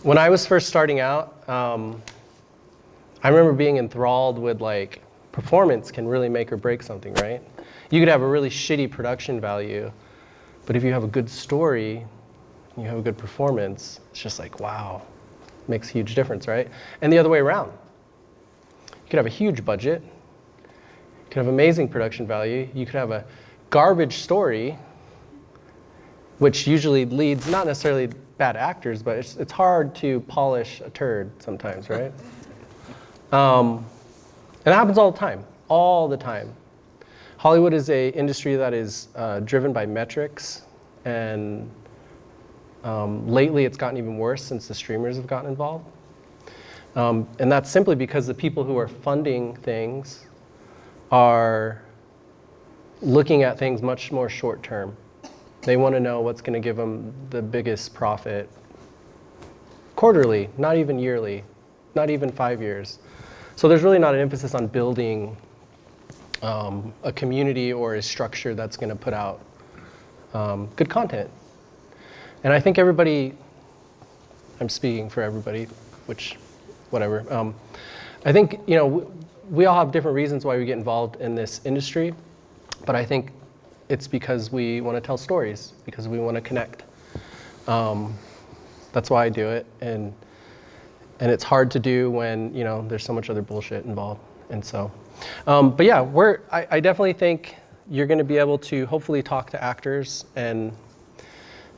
When I was first starting out, I remember being enthralled with like, performance can really make or break something, right? You could have a really shitty production value, but if you have a good story, and you have a good performance, it's just like, wow, makes a huge difference, right? And the other way around. You could have a huge budget, you could have amazing production value, you could have a garbage story, which usually leads, not necessarily bad actors, but it's hard to polish a turd sometimes, right? And that happens all the time. Hollywood is an industry that is driven by metrics, and lately it's gotten even worse since the streamers have gotten involved. And that's simply because the people who are funding things are looking at things much more short term. They want to know what's going to give them the biggest profit quarterly, not even yearly, not even 5 years. So there's really not an emphasis on building a community or a structure that's going to put out good content. And I think everybody, I'm speaking for everybody, which, whatever. I think, you know, we all have different reasons why we get involved in this industry, but I think it's because we want to tell stories, because we want to connect. That's why I do it, and it's hard to do when, you know, there's so much other bullshit involved. And so, but yeah, I definitely think you're going to be able to hopefully talk to actors and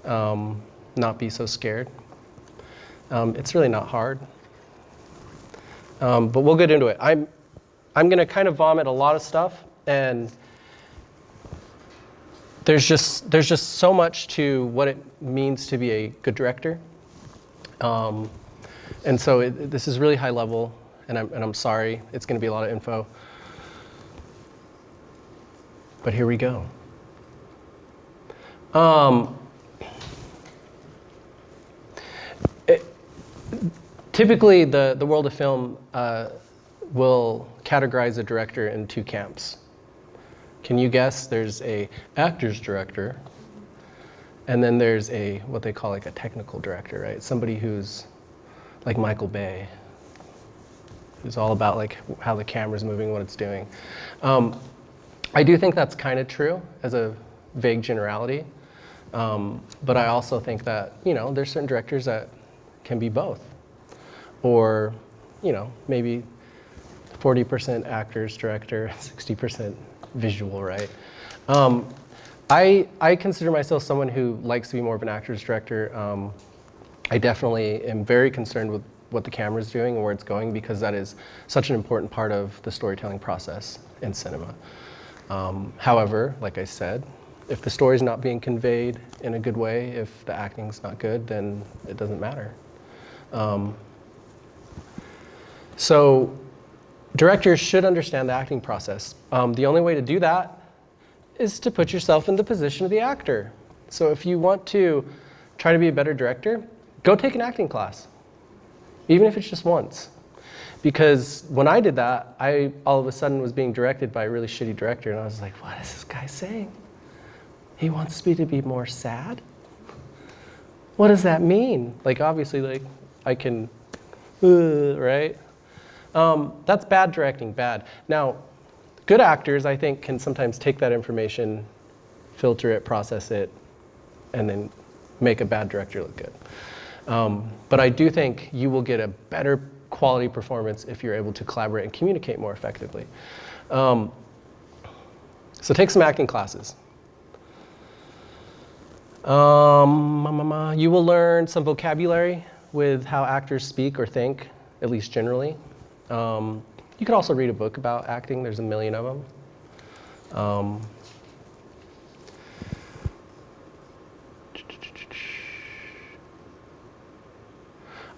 not be so scared. It's really not hard, but we'll get into it. I'm going to kind of vomit a lot of stuff, and there's just so much to what it means to be a good director. And so this is really high level, and I'm sorry, it's going to be a lot of info. But here we go. Typically, the world of film will categorize a director in 2 camps. Can you guess? There's a actor's director, and then there's a what they call like a technical director, right? Somebody who's like Michael Bay, who's all about like how the camera's moving, what it's doing. I do think that's kind of true as a vague generality, but I also think that, you know, there's certain directors that can be both, or, you know, maybe 40% actors, director, 60% visual, right? I consider myself someone who likes to be more of an actor's director. I definitely am very concerned with what the camera's doing and where it's going, because that is such an important part of the storytelling process in cinema. However, like I said, if the story's not being conveyed in a good way, if the acting's not good, then it doesn't matter. So directors should understand the acting process. The only way to do that is to put yourself in the position of the actor. So if you want to try to be a better director, go take an acting class, even if it's just once. Because when I did that, I all of a sudden was being directed by a really shitty director, and I was like, what is this guy saying? He wants me to be more sad? What does that mean? Like, obviously, like, I can, right? That's bad directing, bad. Now, good actors, I think, can sometimes take that information, filter it, process it, and then make a bad director look good. But I do think you will get a better quality performance if you're able to collaborate and communicate more effectively. So take some acting classes. You will learn some vocabulary with how actors speak or think, at least generally. You could also read a book about acting. There's a million of them.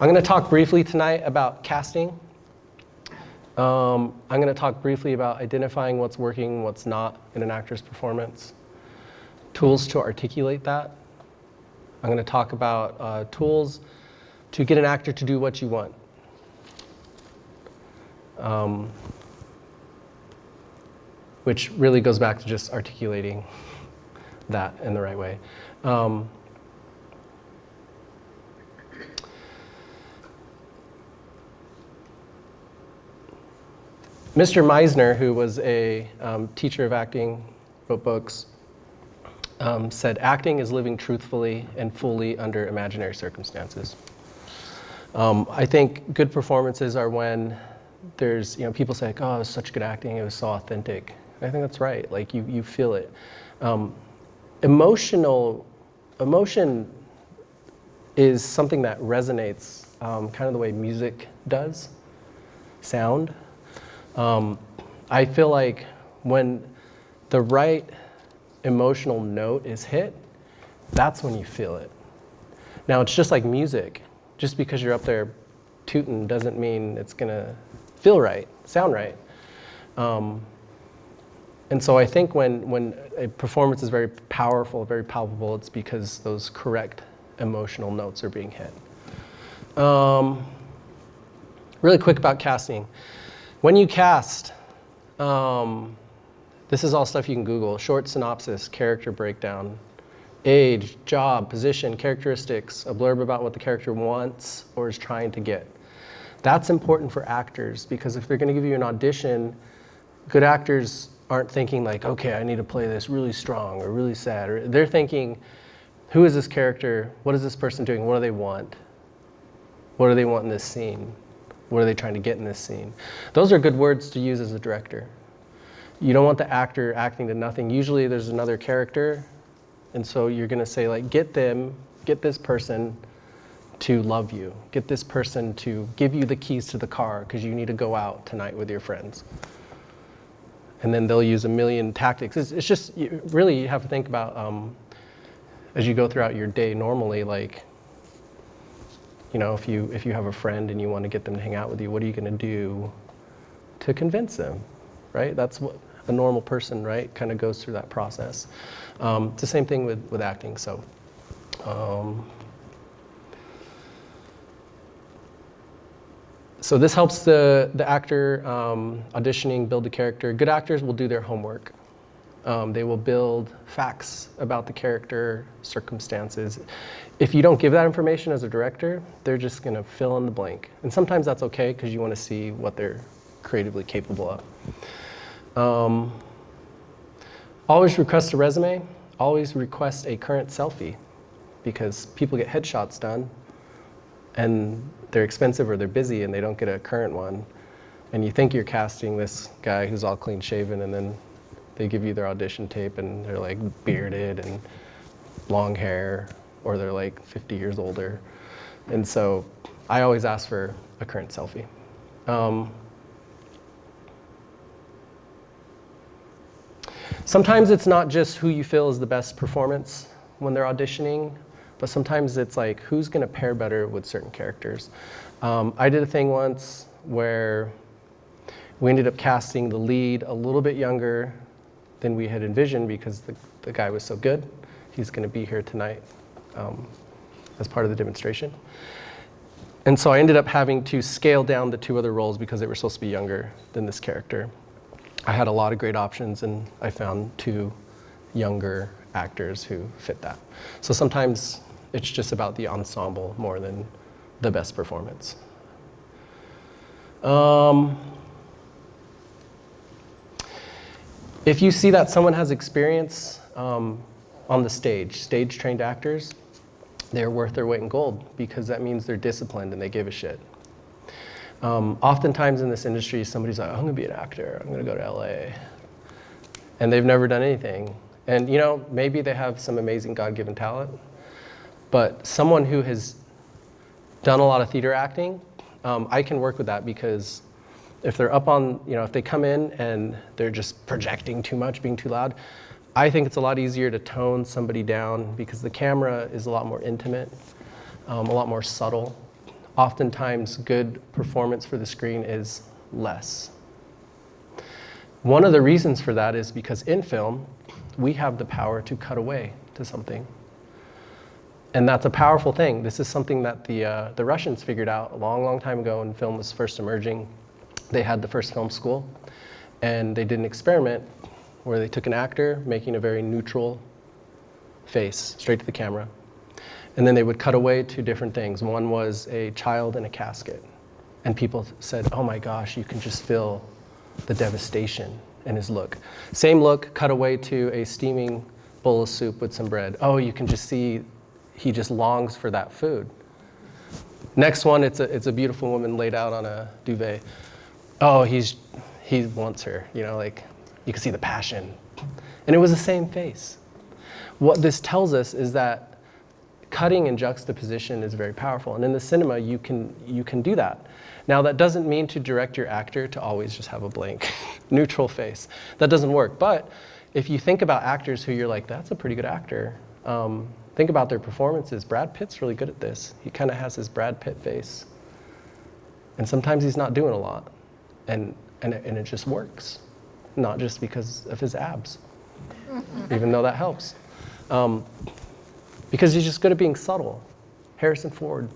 I'm going to talk briefly tonight about casting. I'm going to talk briefly about identifying what's working, what's not in an actor's performance. Tools to articulate that. I'm going to talk about tools to get an actor to do what you want. Which really goes back to just articulating that in the right way. Mr. Meisner, who was a teacher of acting, wrote books, said acting is living truthfully and fully under imaginary circumstances. I think good performances are when there's, people say, like, oh, it was such good acting, it was so authentic. And I think that's right, like you feel it. Emotion is something that resonates kind of the way music does, sound. I feel like when the right emotional note is hit, that's when you feel it. Now it's just like music. Just because you're up there tooting doesn't mean it's gonna feel right, sound right. And so I think when a performance is very powerful, very palpable, it's because those correct emotional notes are being hit. Really quick about casting. When you cast, this is all stuff you can Google: short synopsis, character breakdown, age, job, position, characteristics, a blurb about what the character wants or is trying to get. That's important for actors, because if they're going to give you an audition, good actors aren't thinking like, okay, I need to play this really strong or really sad. Or they're thinking, who is this character? What is this person doing? What do they want? What do they want in this scene? What are they trying to get in this scene? Those are good words to use as a director. You don't want the actor acting to nothing. Usually there's another character, and so you're going to say, like, get this person to love you. Get this person to give you the keys to the car because you need to go out tonight with your friends. And then they'll use a million tactics. It's just, you have to think about, as you go throughout your day normally, like, if you have a friend and you want to get them to hang out with you, what are you going to do to convince them, right? That's what a normal person, right, kind of goes through that process. It's the same thing with acting. So, so this helps the actor auditioning build a character. Good actors will do their homework. They will build facts about the character, circumstances. If you don't give that information as a director, they're just going to fill in the blank. And sometimes that's okay because you want to see what they're creatively capable of. Always request a resume. Always request a current selfie, because people get headshots done and they're expensive or they're busy and they don't get a current one. And you think you're casting this guy who's all clean shaven, and then they give you their audition tape and they're like bearded and long hair, or they're like 50 years older. And so I always ask for a current selfie. Sometimes it's not just who you feel is the best performance when they're auditioning, but sometimes it's like, who's going to pair better with certain characters. I did a thing once where we ended up casting the lead a little bit younger than we had envisioned because the guy was so good. He's going to be here tonight as part of the demonstration. And so I ended up having to scale down the two other roles because they were supposed to be younger than this character. I had a lot of great options, and I found two younger actors who fit that. So sometimes it's just about the ensemble more than the best performance. If you see that someone has experience on the stage-trained actors, they're worth their weight in gold, because that means they're disciplined and they give a shit. Oftentimes in this industry, somebody's like, I'm gonna be an actor, I'm gonna go to LA. And they've never done anything. And maybe they have some amazing God-given talent, but someone who has done a lot of theater acting, I can work with that, because if they're up on, if they come in and they're just projecting too much, being too loud, I think it's a lot easier to tone somebody down, because the camera is a lot more intimate, a lot more subtle. Oftentimes, good performance for the screen is less. One of the reasons for that is because in film, we have the power to cut away to something. And that's a powerful thing. This is something that the Russians figured out a long, long time ago when film was first emerging. They had the first film school, and they did an experiment where they took an actor making a very neutral face straight to the camera, and then they would cut away to different things. One was a child in a casket, and people said, oh my gosh, you can just feel the devastation in his look. Same look, cut away to a steaming bowl of soup with some bread. Oh, you can just see he just longs for that food. Next one, it's a beautiful woman laid out on a duvet. Oh, he wants her, you know, like you can see the passion. And it was the same face. What this tells us is that cutting and juxtaposition is very powerful. And in the cinema, you can do that. Now, that doesn't mean to direct your actor to always just have a blank, neutral face. That doesn't work. But if you think about actors who you're like, that's a pretty good actor, think about their performances. Brad Pitt's really good at this. He kind of has his Brad Pitt face. And sometimes he's not doing a lot. And it just works. Not just because of his abs, even though that helps. Because he's just good at being subtle. Harrison Ford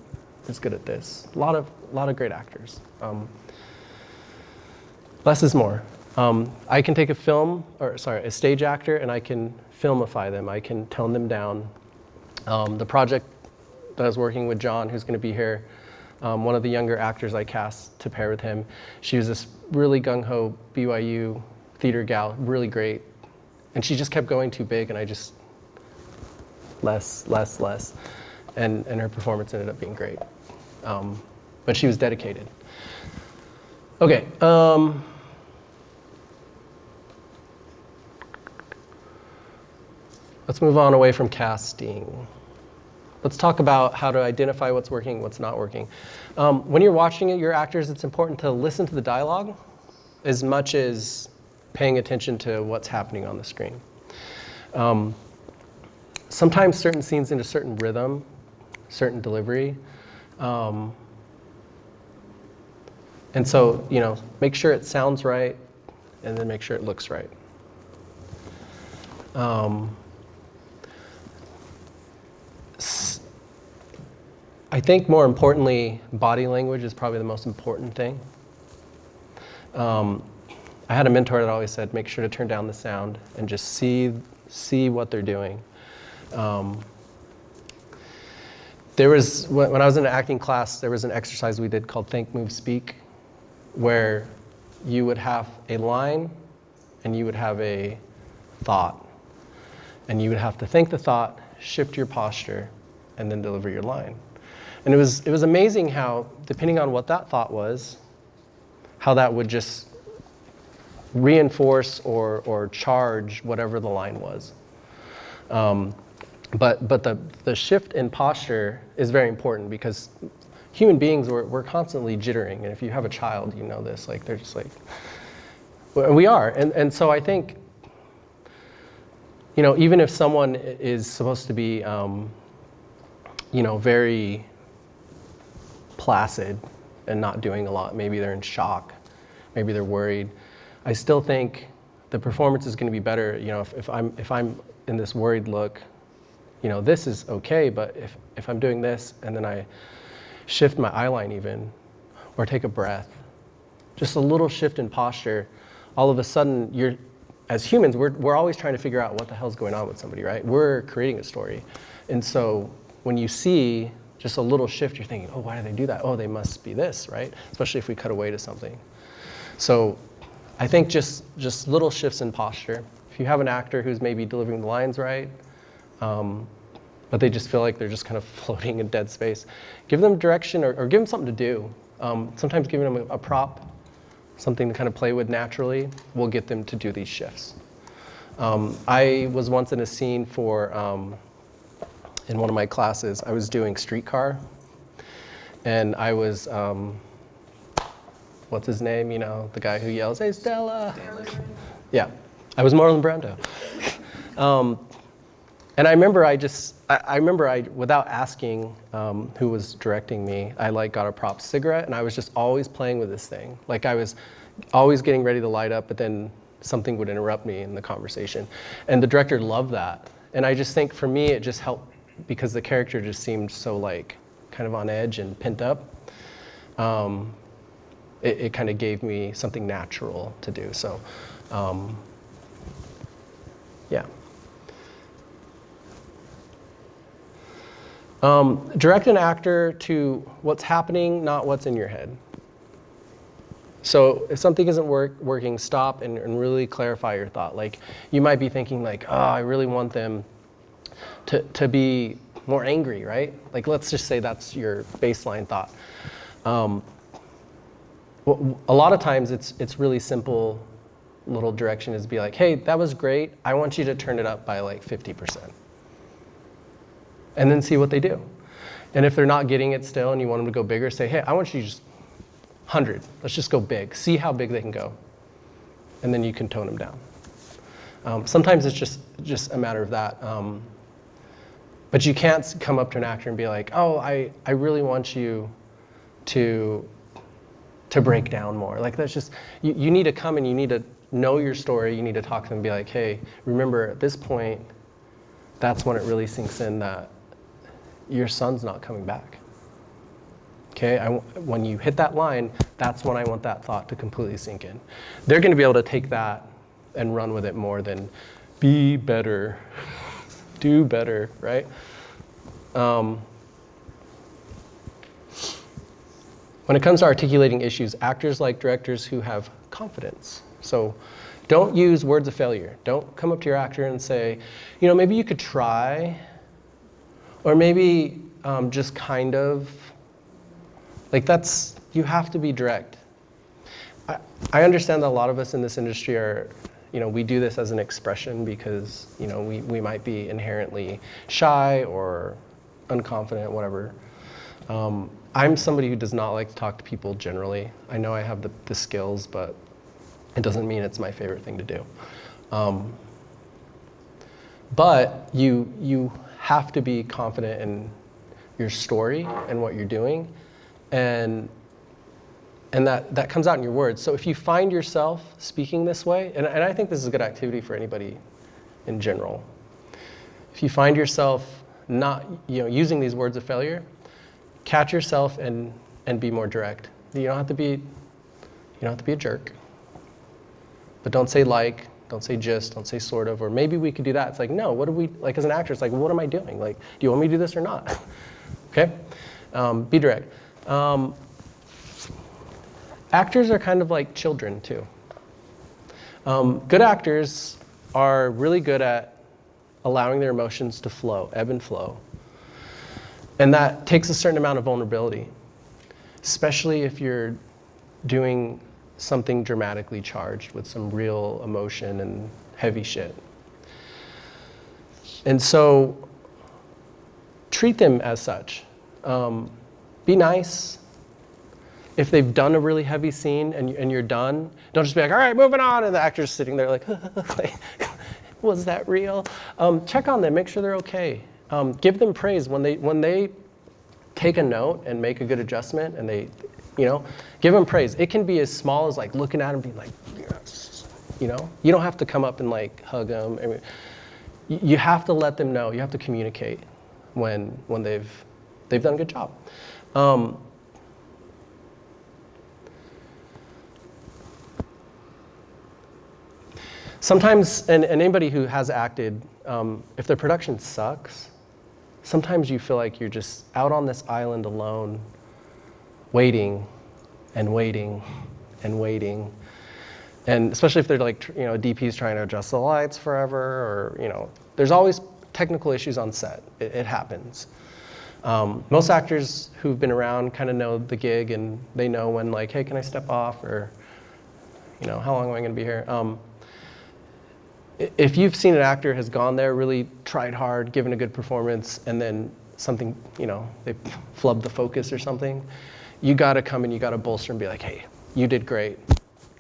is good at this. A lot of great actors. Less is more. I can take a stage actor, and I can filmify them. I can tone them down. The project that I was working with John, who's going to be here, one of the younger actors I cast to pair with him, she was this really gung-ho BYU theater gal, really great. And she just kept going too big, and I just, less. And her performance ended up being great. But she was dedicated. Okay. Let's move on away from casting. Let's talk about how to identify what's working, what's not working. When you're watching it, your actors, it's important to listen to the dialogue as much as paying attention to what's happening on the screen. Sometimes certain scenes need a certain rhythm, certain delivery. And so, you know, make sure it sounds right, and then make sure it looks right. I think more importantly, body language is probably the most important thing. I had a mentor that always said, make sure to turn down the sound and just see what they're doing. There was, when I was in an acting class, there was an exercise we did called Think, Move, Speak, where you would have a line and you would have a thought. And you would have to think the thought, shift your posture, and then deliver your line. And it was amazing how, depending on what that thought was, how that would just reinforce or charge whatever the line was. But the shift in posture is very important because human beings, we're constantly jittering. And if you have a child, you know this, like they're just like, we are. And so I think, you know, even if someone is supposed to be, you know, very placid and not doing a lot, maybe they're in shock, maybe they're worried, I still think the performance is going to be better, you know, if I'm in this worried look, you know, this is okay, but if I'm doing this and then I shift my eye line even, or take a breath, just a little shift in posture, all of a sudden as humans, we're always trying to figure out what the hell's going on with somebody, right? We're creating a story. And so when you see just a little shift, you're thinking, oh, why do they do that? Oh, they must be this, right? Especially if we cut away to something. So I think just little shifts in posture. If you have an actor who's maybe delivering the lines right, but they just feel like they're just kind of floating in dead space, give them direction or give them something to do. Sometimes giving them a prop, something to kind of play with naturally, will get them to do these shifts. I was once in a scene in one of my classes, I was doing Streetcar, and I was, what's his name, you know, the guy who yells, hey, Stella. Yeah, I was Marlon Brando. And I remember without asking who was directing me, I like got a prop cigarette, and I was just always playing with this thing. Like I was always getting ready to light up, but then something would interrupt me in the conversation. And the director loved that. And I just think for me, it just helped because the character just seemed so like kind of on edge and pent up. It kind of gave me something natural to do. So, yeah. Direct an actor to what's happening, not what's in your head. So if something isn't working, stop and really clarify your thought. Like you might be thinking like, oh, I really want them to be more angry, right? Like let's just say that's your baseline thought. A lot of times it's really simple little direction is be like, hey, that was great. I want you to turn it up by like 50%. And then see what they do. And if they're not getting it still and you want them to go bigger, say, hey, I want you to just 100. Let's just go big. See how big they can go. And then you can tone them down. Sometimes it's just a matter of that. But you can't come up to an actor and be like, oh, I really want you to break down more. Like that's just, you need to come and you need to know your story. You need to talk to them and be like, hey, remember at this point, that's when it really sinks in that your son's not coming back. Okay, when you hit that line, that's when I want that thought to completely sink in. They're gonna be able to take that and run with it more than be better, do better, right? When it comes to articulating issues, actors like directors who have confidence. So don't use words of failure. Don't come up to your actor and say, you know, maybe you could try, or maybe just kind of. Like that's, you have to be direct. I understand that a lot of us in this industry are, you know, we do this as an expression because, you know, we might be inherently shy or unconfident, whatever. I'm somebody who does not like to talk to people generally. I know I have the skills, but it doesn't mean it's my favorite thing to do. But you have to be confident in your story and what you're doing. And that comes out in your words. So if you find yourself speaking this way, and I think this is a good activity for anybody in general. If you find yourself not, you know, using these words of failure, catch yourself and be more direct. You don't have to be a jerk. But don't say like, don't say just, don't say sort of, or maybe we could do that. It's like, no, what do we, like as an actor, it's like, what am I doing? Like, do you want me to do this or not? Okay? Be direct. Actors are kind of like children too. Good actors are really good at allowing their emotions to flow, ebb and flow. And that takes a certain amount of vulnerability, especially if you're doing something dramatically charged with some real emotion and heavy shit. And so treat them as such. Be nice. If they've done a really heavy scene and you're done, don't just be like, all right, moving on, and the actor's sitting there like, was that real? Check on them, make sure they're okay. Give them praise when they take a note and make a good adjustment, and they, you know, give them praise. It can be as small as like looking at them, being like, yes, you know. You don't have to come up and like hug them. I mean, you have to let them know. You have to communicate when they've done a good job. Sometimes, and anybody who has acted, if their production sucks, sometimes you feel like you're just out on this island alone, waiting and waiting and waiting. And especially if they're like, you know, DP's trying to adjust the lights forever, or, you know, there's always technical issues on set. It happens. Most actors who've been around kind of know the gig, and they know when like, hey, can I step off? Or, you know, how long am I gonna be here? If you've seen an actor has gone there, really tried hard, given a good performance, and then something, you know, they flubbed the focus or something, you gotta come and you gotta bolster and be like, hey, you did great.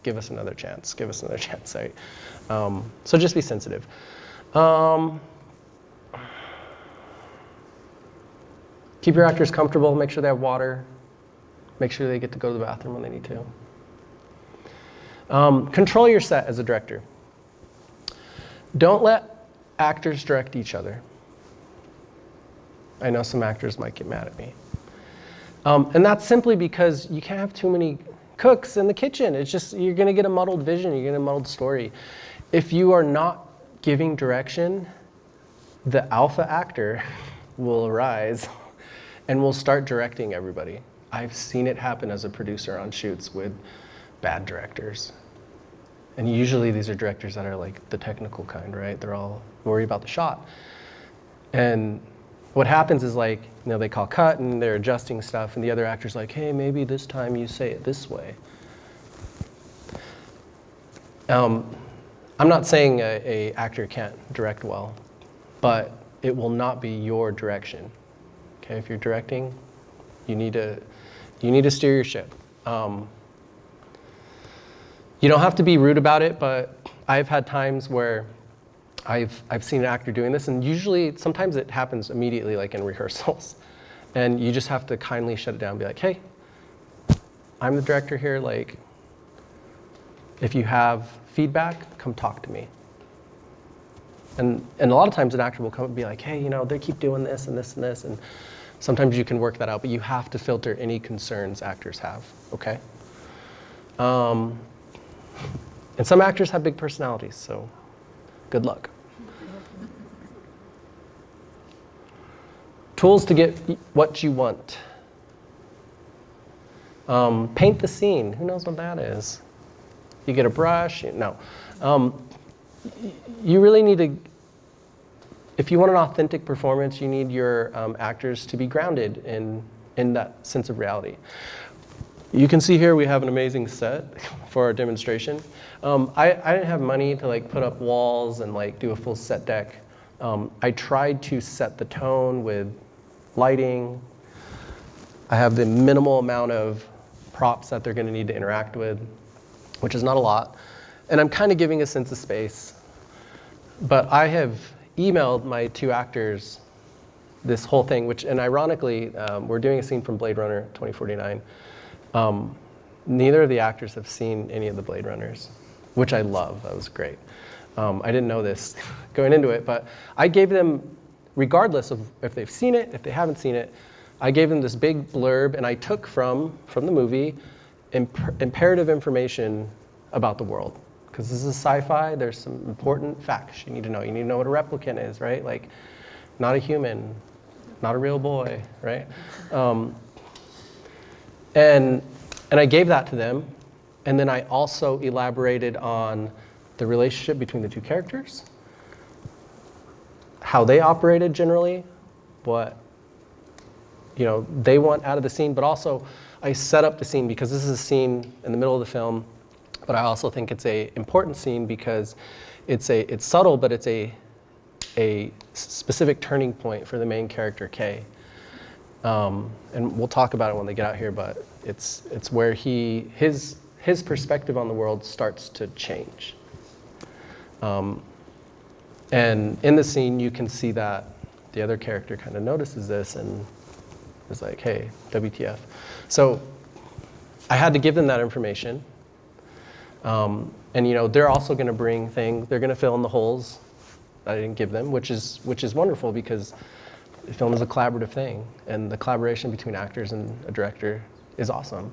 Give us another chance. Give us another chance, right? So just be sensitive. Keep your actors comfortable. Make sure they have water. Make sure they get to go to the bathroom when they need to. Control your set as a director. Don't let actors direct each other. I know some actors might get mad at me. And that's simply because you can't have too many cooks in the kitchen. It's just, you're gonna get a muddled vision, you're gonna get a muddled story. If you are not giving direction, the alpha actor will arise and will start directing everybody. I've seen it happen as a producer on shoots with bad directors. And usually these are directors that are like the technical kind, right? They're all worried about the shot. And what happens is like, they call cut and they're adjusting stuff and the other actor's like, hey, maybe this time you say it this way. I'm not saying a actor can't direct well, but it will not be your direction. Okay, if you're directing, you need to steer your ship. You don't have to be rude about it, but I've had times where I've seen an actor doing this, and usually, sometimes it happens immediately, like in rehearsals. And you just have to kindly shut it down and be like, hey, I'm the director here, like, if you have feedback, come talk to me. And a lot of times an actor will come and be like, hey, they keep doing this and this and this, and sometimes you can work that out, but you have to filter any concerns actors have, okay? And some actors have big personalities, so good luck. Tools to get what you want. Paint the scene. Who knows what that is? You get a brush? No. You really need to, if you want an authentic performance, you need your actors to be grounded in that sense of reality. You can see here we have an amazing set for our demonstration. I didn't have money to like put up walls and like do a full set deck. I tried to set the tone with lighting. I have the minimal amount of props that they're going to need to interact with, which is not a lot. And I'm kind of giving a sense of space. But I have emailed my 2 actors this whole thing, and ironically, we're doing a scene from Blade Runner 2049. Neither of the actors have seen any of the Blade Runners, which I love. That was great. I didn't know this going into it, but I gave them, regardless of if they've seen it, if they haven't seen it, I gave them this big blurb, and I took from the movie imperative information about the world. Because this is sci-fi, there's some important facts you need to know. You need to know what a replicant is, right? Like, not a human, not a real boy, right? And I gave that to them, and then I also elaborated on the relationship between the 2 characters, how they operated generally, what they want out of the scene, but also I set up the scene because this is a scene in the middle of the film, but I also think it's an important scene because it's subtle, but it's a specific turning point for the main character, Kay. And we'll talk about it when they get out here, but it's where his perspective on the world starts to change. And in the scene, you can see that the other character kind of notices this and is like, hey, WTF. So I had to give them that information. And they're also going to bring things, they're going to fill in the holes that I didn't give them, which is wonderful because film is a collaborative thing, and the collaboration between actors and a director is awesome.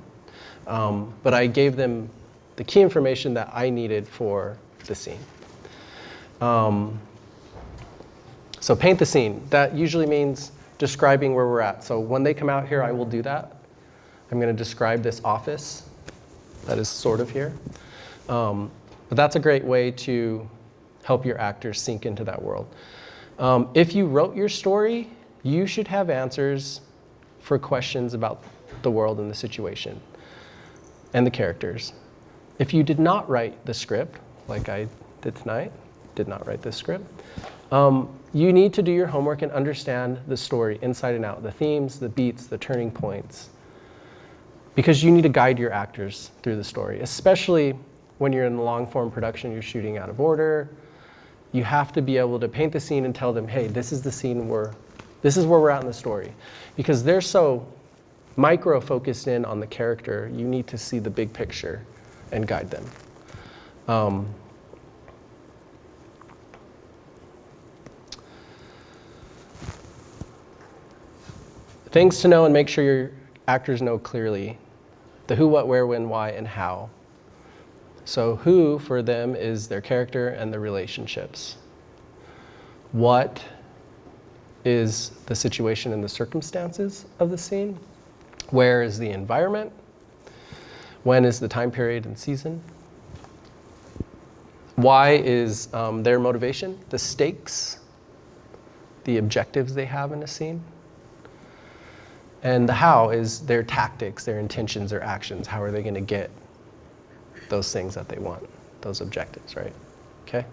But I gave them the key information that I needed for the scene. So paint the scene. That usually means describing where we're at. So when they come out here, I will do that. I'm going to describe this office that is sort of here. But that's a great way to help your actors sink into that world. If you wrote your story, you should have answers for questions about the world and the situation and the characters. If you did not write the script, like I did tonight, did not write this script, you need to do your homework and understand the story inside and out, the themes, the beats, the turning points, because you need to guide your actors through the story, especially when you're in the long-form production, you're shooting out of order. You have to be able to paint the scene and tell them, hey, this is the scene this is where we're at in the story. Because they're so micro-focused in on the character, you need to see the big picture and guide them. Things to know and make sure your actors know clearly: the who, what, where, when, why, and how. So who, for them, is their character and the relationships. What is the situation and the circumstances of the scene? Where is the environment? When is the time period and season? Why is their motivation, the stakes, the objectives they have in a scene. And the how is their tactics, their intentions, their actions. How are they going to get those things that they want, those objectives, right? Okay?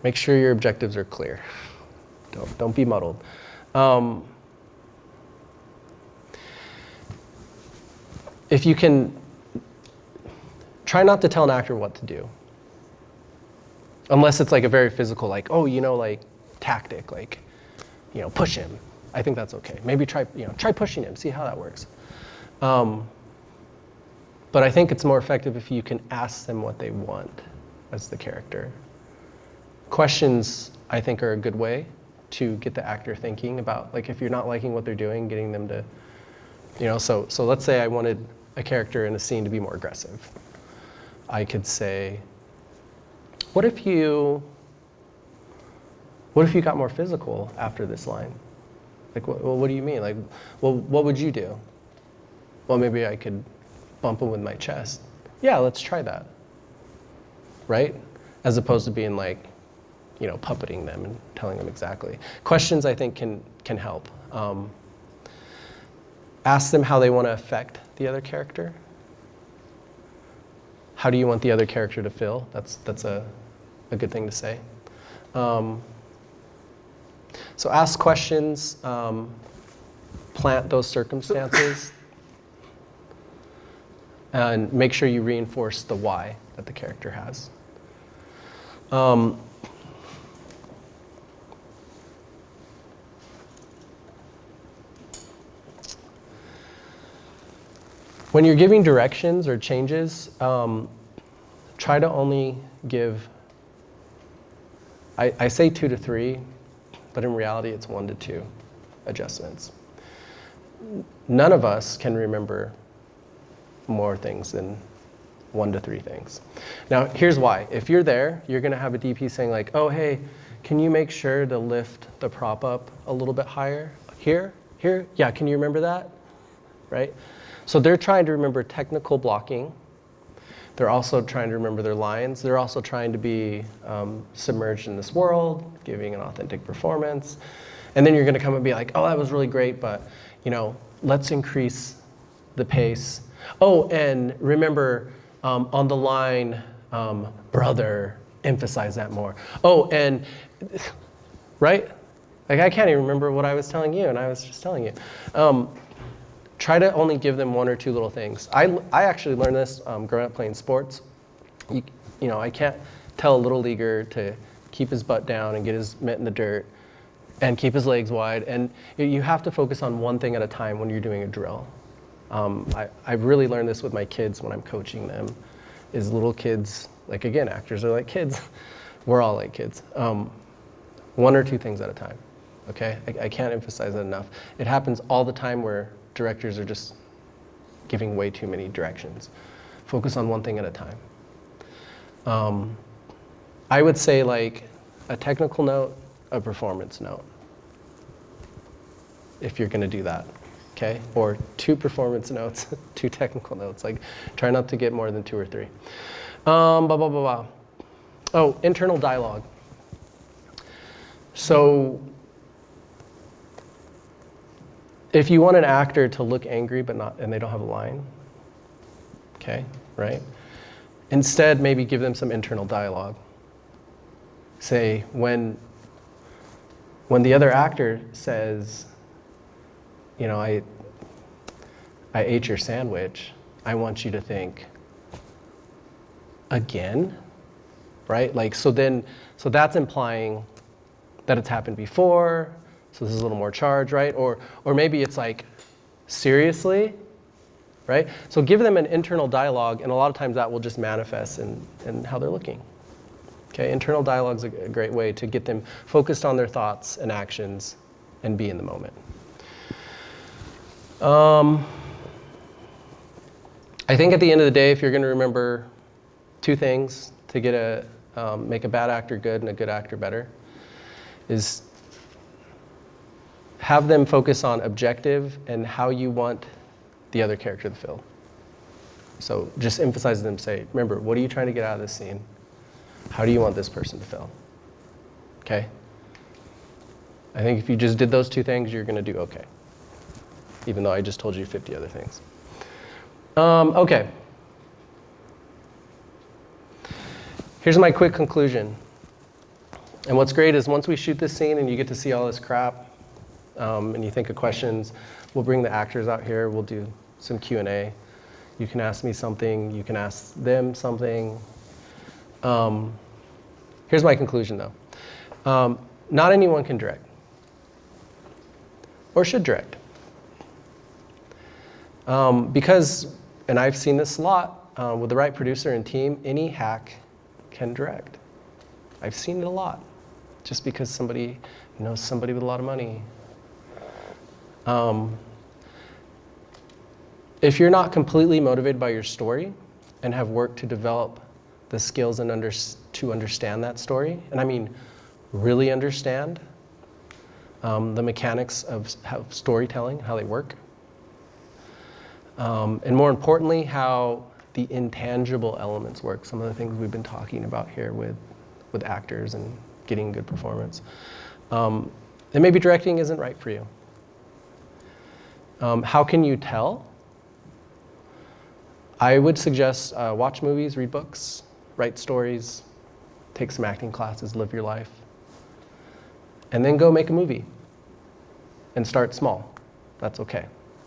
Make sure your objectives are clear. Don't be muddled. If you can, try not to tell an actor what to do. Unless it's like a very physical, like, oh, like tactic, like, push him. I think that's okay. Maybe try pushing him, see how that works. But I think it's more effective if you can ask them what they want as the character. Questions, I think, are a good way to get the actor thinking about, like, if you're not liking what they're doing, getting them to, so let's say I wanted a character in a scene to be more aggressive. I could say, what if you got more physical after this line? Like, what do you mean? Like, well, what would you do? Well, maybe I could bump him with my chest. Yeah, let's try that. Right? As opposed to being like, puppeting them and telling them exactly. Questions, I think, can help. Ask them how they want to affect the other character. How do you want the other character to feel? That's a good thing to say. So ask questions, plant those circumstances, and make sure you reinforce the why that the character has. When you're giving directions or changes, try to only give, I say 2 to 3, but in reality it's 1 to 2 adjustments. None of us can remember more things than 1 to 3 things. Now here's why. If you're there, you're gonna have a DP saying like, oh hey, can you make sure to lift the prop up a little bit higher? Here? Yeah, can you remember that? Right? So they're trying to remember technical blocking. They're also trying to remember their lines. They're also trying to be submerged in this world, giving an authentic performance. And then you're gonna come and be like, oh, that was really great, but let's increase the pace. Oh, and remember on the line, brother, emphasize that more. Oh, and, right? Like I can't even remember what I was telling you, and I was just telling you. Try to only give them 1 or 2 little things. I actually learned this growing up playing sports. I can't tell a little leaguer to keep his butt down and get his mitt in the dirt and keep his legs wide. And you have to focus on one thing at a time when you're doing a drill. I've really learned this with my kids when I'm coaching them, is little kids, like again, actors are like kids. We're all like kids. 1 or 2 things at a time, okay? I can't emphasize that enough. It happens all the time where directors are just giving way too many directions. Focus on one thing at a time. I would say like a technical note, a performance note, if you're gonna do that, okay? Or 2 performance notes, 2 technical notes. Like try not to get more than 2 or 3. Oh, internal dialogue. So, if you want an actor to look angry and they don't have a line, okay, right? Instead, maybe give them some internal dialogue. Say, when the other actor says, I ate your sandwich, I want you to think, again, right? Like, so that's implying that it's happened before. So this is a little more charge, right? Or maybe it's like, seriously, right? So give them an internal dialogue, and a lot of times that will just manifest in how they're looking. Okay, internal dialogue is a great way to get them focused on their thoughts and actions and be in the moment. I think at the end of the day, if you're gonna remember 2 things to get make a bad actor good and a good actor better, is have them focus on objective and how you want the other character to feel. So just emphasize them, say, remember, what are you trying to get out of this scene? How do you want this person to feel? Okay? I think if you just did those 2 things, you're going to do okay. Even though I just told you 50 other things. Okay. Here's my quick conclusion. And what's great is once we shoot this scene and you get to see all this crap, and you think of questions, we'll bring the actors out here. We'll do some Q&A. You can ask me something. You can ask them something. Here's my conclusion, though. Not anyone can direct or should direct. Because, and I've seen this a lot, with the right producer and team, any hack can direct. I've seen it a lot. Just because somebody knows somebody with a lot of money. If you're not completely motivated by your story and have worked to develop the skills and to understand that story, and I mean really understand the mechanics of storytelling, how they work, and more importantly, how the intangible elements work, some of the things we've been talking about here with actors and getting good performance, then maybe directing isn't right for you. How can you tell? I would suggest watch movies, read books, write stories, take some acting classes, live your life, and then go make a movie and start small. That's okay.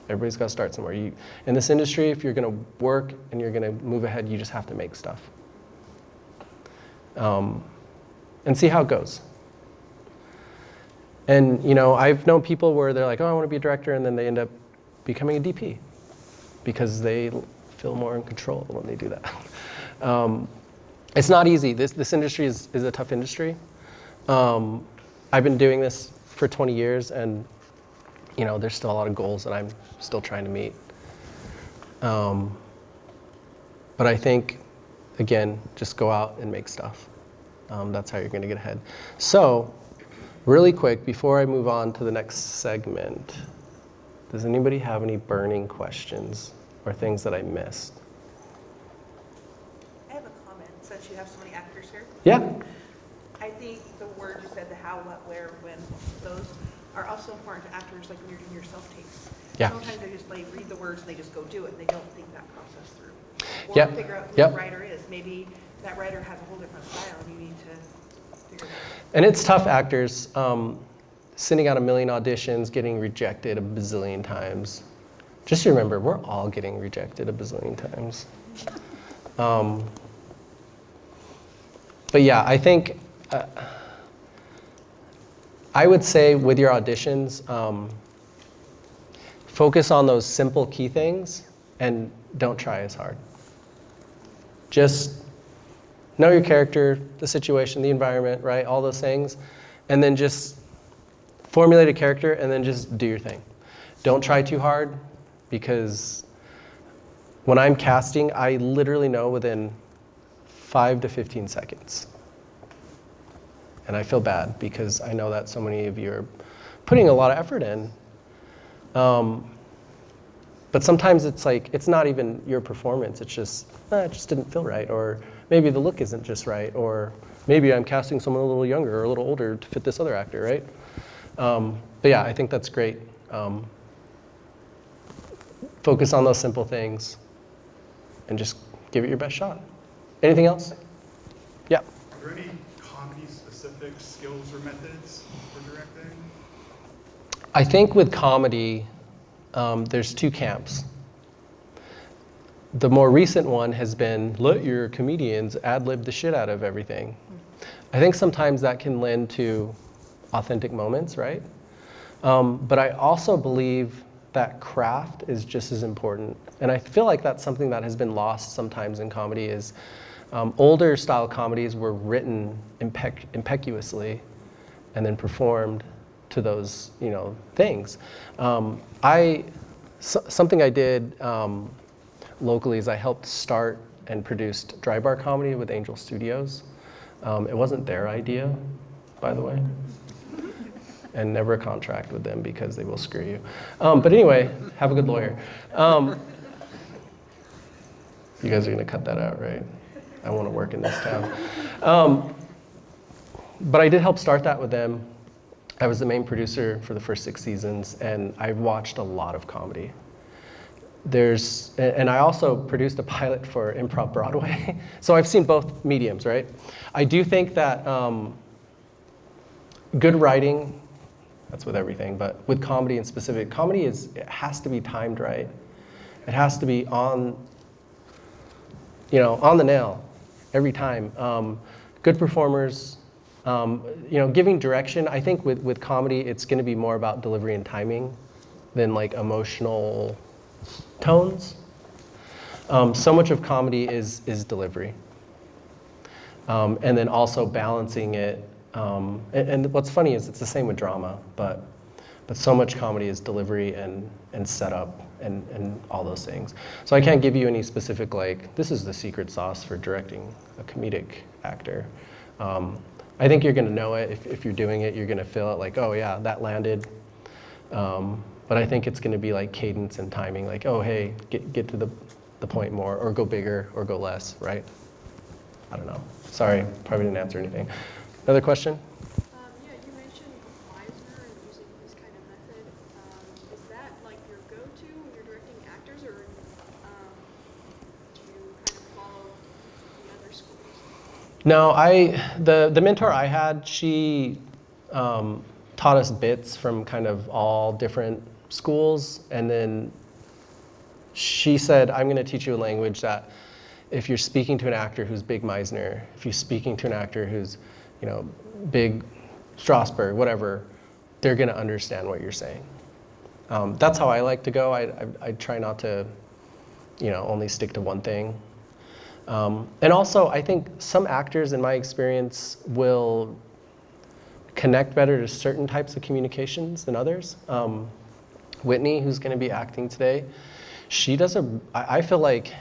Everybody's got to start somewhere. In this industry, if you're going to work and you're going to move ahead, you just have to make stuff. And see how it goes. And I've known people where they're like, oh, I want to be a director, and then they end up becoming a DP because they feel more in control when they do that. It's not easy. This industry is a tough industry. I've been doing this for 20 years, and there's still a lot of goals that I'm still trying to meet. But I think, again, just go out and make stuff. That's how you're going to get ahead. So, really quick, before I move on to the next segment, does anybody have any burning questions or things that I missed? I have a comment, since you have so many actors here. Yeah. I think the words you said, the how, what, where, when, those are also important to actors, like when you're doing your self-tapes. Yeah. Sometimes they just read the words and they just go do it, and they don't think that process through. Or Yep. figure out who Yep. the writer is. Maybe that writer has a whole different style, and you need to figure it out. And it's tough, actors. Sending out a million auditions, getting rejected a bazillion times. Just remember, we're all getting rejected a bazillion times. But yeah, I think, I would say with your auditions, focus on those simple key things and don't try as hard. Just know your character, the situation, the environment, right? All those things. And then just formulate a character and then just do your thing. Don't try too hard, because when I'm casting, I literally know within 5 to 15 seconds. And I feel bad because I know that so many of you are putting a lot of effort in. But sometimes it's like, it's not even your performance. It's just, it just didn't feel right. Or maybe the look isn't just right. Or maybe I'm casting someone a little younger or a little older to fit this other actor, right? But yeah, I think that's great. Focus on those simple things and just give it your best shot. Anything else? Yeah. Are there any comedy-specific skills or methods for directing? I think with comedy, there's 2 camps. The more recent one has been, let your comedians ad-lib the shit out of everything. I think sometimes that can lend to authentic moments, right? But I also believe that craft is just as important. And I feel like that's something that has been lost sometimes in comedy is older style comedies were written impetuously and then performed to those things. Something I did locally is I helped start and produced Dry Bar Comedy with Angel Studios. It wasn't their idea, by the way. and never a contract with them because they will screw you. But anyway, have a good lawyer. You guys are gonna cut that out, right? I want to work in this town. But I did help start that with them. I was the main producer for the first 6 seasons, and I watched a lot of comedy. And I also produced a pilot for Improv Broadway. So I've seen both mediums, right? I do think that good writing, that's with everything, but with comedy in specific, comedy it has to be timed right. It has to be on the nail every time. Good performers, giving direction. I think with comedy, it's going to be more about delivery and timing than like emotional tones. So much of comedy is delivery. And then also balancing it. And what's funny is it's the same with drama, but so much comedy is delivery and setup and all those things. So I can't give you any specific, like, this is the secret sauce for directing a comedic actor. I think you're gonna know it. If you're doing it, you're gonna feel it like, oh yeah, that landed. But I think it's gonna be like cadence and timing, like, oh hey, get to the point more, or go bigger, or go less, right? I don't know. Sorry, probably didn't answer anything. Another question? Yeah, you mentioned Meisner and using this kind of method. Is that like your go-to when you're directing actors, or do you kind of follow the other schools? No, the mentor I had, she taught us bits from kind of all different schools, and then she said, I'm going to teach you a language that if you're speaking to an actor who's big Meisner, if you're speaking to an actor who's big Strasberg, whatever, they're going to understand what you're saying. That's how I like to go. I try not to, only stick to one thing. And also, I think some actors, in my experience, will connect better to certain types of communications than others. Whitney, who's going to be acting today, she does I feel like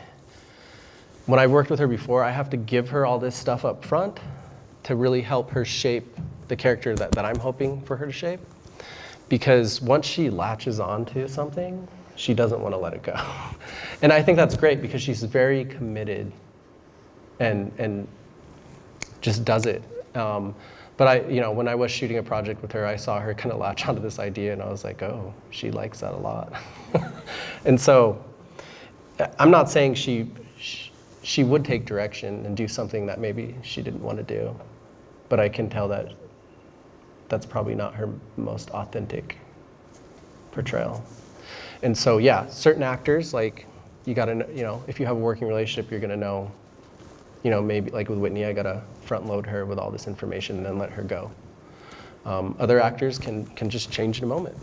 when I worked with her before, I have to give her all this stuff up front to really help her shape the character that I'm hoping for her to shape. Because once she latches onto something, she doesn't want to let it go. And I think that's great because she's very committed and just does it. But when I was shooting a project with her, I saw her kind of latch onto this idea, and I was like, oh, she likes that a lot. And so I'm not saying she would take direction and do something that maybe she didn't want to do, but I can tell that that's probably not her most authentic portrayal. And so, yeah, certain actors, like, you gotta, if you have a working relationship, you're gonna know, maybe like with Whitney, I gotta front load her with all this information and then let her go. Other actors can just change in a moment.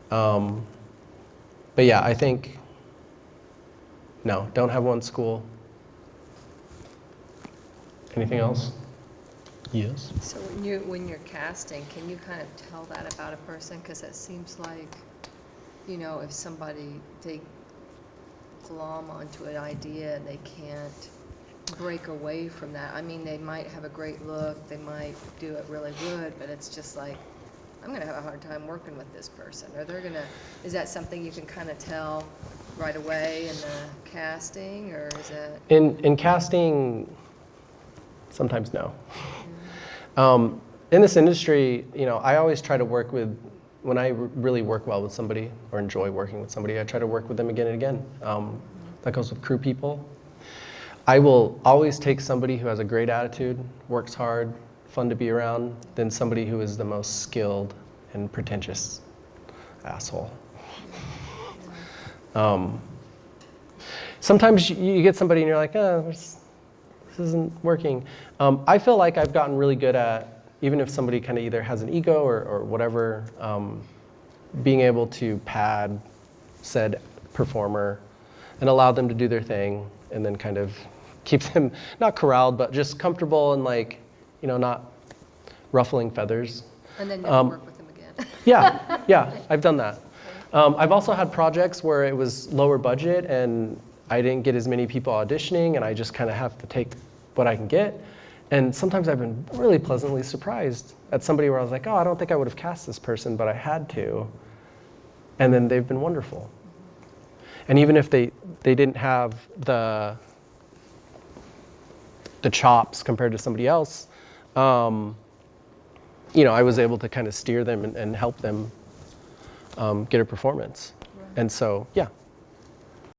But yeah, I think, no, don't have one school. Anything else? Yes. So when you're casting, can you kind of tell that about a person? Because it seems like, if somebody, they glom onto an idea and they can't break away from that. I mean, they might have a great look, they might do it really good, but it's just like, I'm gonna have a hard time working with this person. Or is that something you can kind of tell right away in the casting, or is it? In casting, sometimes no. In this industry, I always try to work with, when I really work well with somebody or enjoy working with somebody, I try to work with them again and again. That goes with crew people. I will always take somebody who has a great attitude, works hard, fun to be around, than somebody who is the most skilled and pretentious asshole. Sometimes you get somebody and you're like, oh, this isn't working. I feel like I've gotten really good at, even if somebody kind of either has an ego or whatever, being able to pad said performer and allow them to do their thing, and then kind of keep them, not corralled, but just comfortable and like, not ruffling feathers. And then never work with them again. Yeah, I've done that. I've also had projects where it was lower budget and I didn't get as many people auditioning, and I just kind of have to take what I can get. And sometimes I've been really pleasantly surprised at somebody where I was like, oh, I don't think I would have cast this person, but I had to. And then they've been wonderful. And even if they didn't have the chops compared to somebody else, you know, I was able to kind of steer them and help them get a performance. Right. And so, yeah,